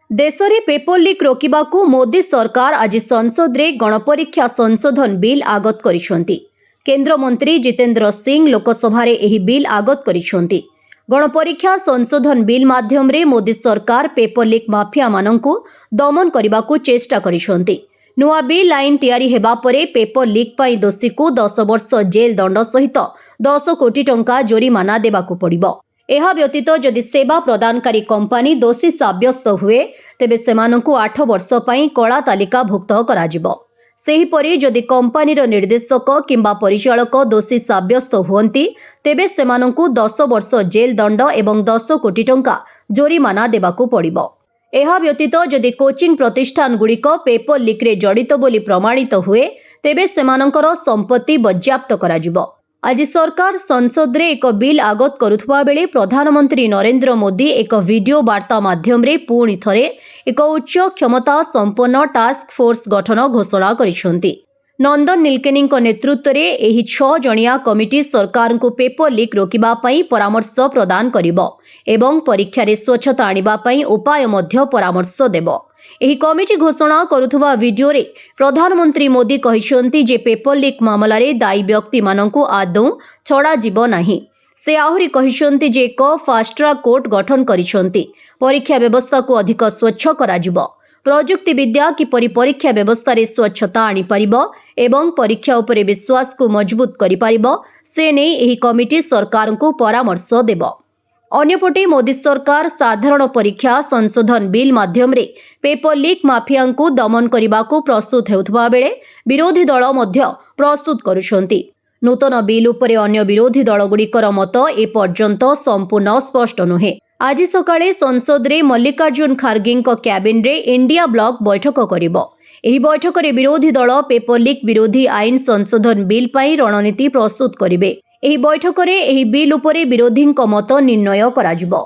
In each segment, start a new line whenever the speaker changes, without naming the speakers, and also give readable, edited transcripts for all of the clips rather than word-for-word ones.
देश में paper leak रोकने मोदी सरकार आज संसद में गणपरीक्षा संशोधन बिल आगत करिसेंती। केंद्र मंत्री जितेंद्र सिंह लोकसभा बिल आगत करिसेंती। गणपरीक्षा संशोधन बिल माध्यम रे मोदी सरकार पेपर लीक माफिया माननकु दमन करने को चेष्टा करिसेंती। नुआ बिल आईन तैयारी हेबा परे पेपर लीक पाई दोषी को 10 वर्ष जेल दंड सहित 10 कोटी टंका जोरिमाना देबाकू पड़िबो। एहा व्यतीत जदि सेवा प्रदानकारी कंपनी दोषी साब्यस्त हुए तेबे सेमानंकु 8 वर्ष पई कला तालिका भुक्त कराजिबो। सेहीपरि जदि कंपनीर निर्देशक किंबा परिचालक दोषी साब्यस्त हुअंती तेबे सेमानंकु 10 वर्ष जेल दंड एवं 10 कोटी टंका जोरिमाना देबाकू पड़िबो। एहा व्यतीत जदि कोचिंग प्रतिष्ठान गुड़िक पेपर लीक रे जड़ित बोली प्रमाणित हुए तेबे सेमानंकर संपत्ति बज्याप्त कराजिबो। आज सरकार संसद रे एक बिल आगत करुथबा बेले प्रधानमंत्री नरेंद्र मोदी एक वीडियो वार्ता माध्यम रे पुणी थरे एक उच्च क्षमता संपन्न टास्क फोर्स गठन घोषणा करिसेंती। नंदन नीलकेनी नेतृत्व रे एही 6 जणिया कमिटी सरकार को पेपर लीक रोकिबा पई परामर्श प्रदान करिबो एवं परीक्षा रे स्वच्छता आनिबा पई उपाय मध्य परामर्श देबो। एही कमिटी घोषणा करुथुवा वीडियो रे प्रधानमंत्री मोदी कहिसेंती जे पेपर लीक मामला रे दायी व्यक्ति माननकु आदौ छड़ा जीव नाही। से आहुरी कहिसेंती जे एक फास्ट ट्रैक कोर्ट गठन करिसेंती। परीक्षा व्यवस्था को अधिक स्वच्छ कराजिबो। प्रजुक्ति विद्या किपरि परीक्षा व्यवस्था रे स्वच्छता आनी परिबो एवं परीक्षा उपरे विश्वास को मजबूत करि परिबो से नै एही कमिटी सरकार को परामर्श देबो। अन्यपटे मोदी सरकार साधारण परीक्षा संशोधन बिल माध्यम रे पेपर लीक माफिया को दमन करने को प्रस्तुत हेउथबा बेले विरोधी दल मध्य प्रस्तुत करुछंती। नूतन बिल उपरे अन्य विरोधी दल गुड़िकर मत ए पर्यंत संपूर्ण स्पष्ट नुहे। आज सकाळे संसद रे मल्लिकार्जुन खारगे कैबिन रे इंडिया ब्लॉक बैठक करिबो। एही बैठक रे विरोधी दल पेपर लीक विरोधी आईन संशोधन बिल पई रणनीति प्रस्तुत करिबे। एही बैठक रे एही बिल उपरे विरोधी मत निर्णय कराजिबो।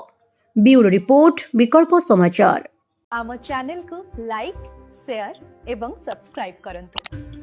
ब्यूरो रिपोर्ट विकल्प समाचार।
आम चैनल को लाइक शेयर एवं सब्सक्राइब करंतु।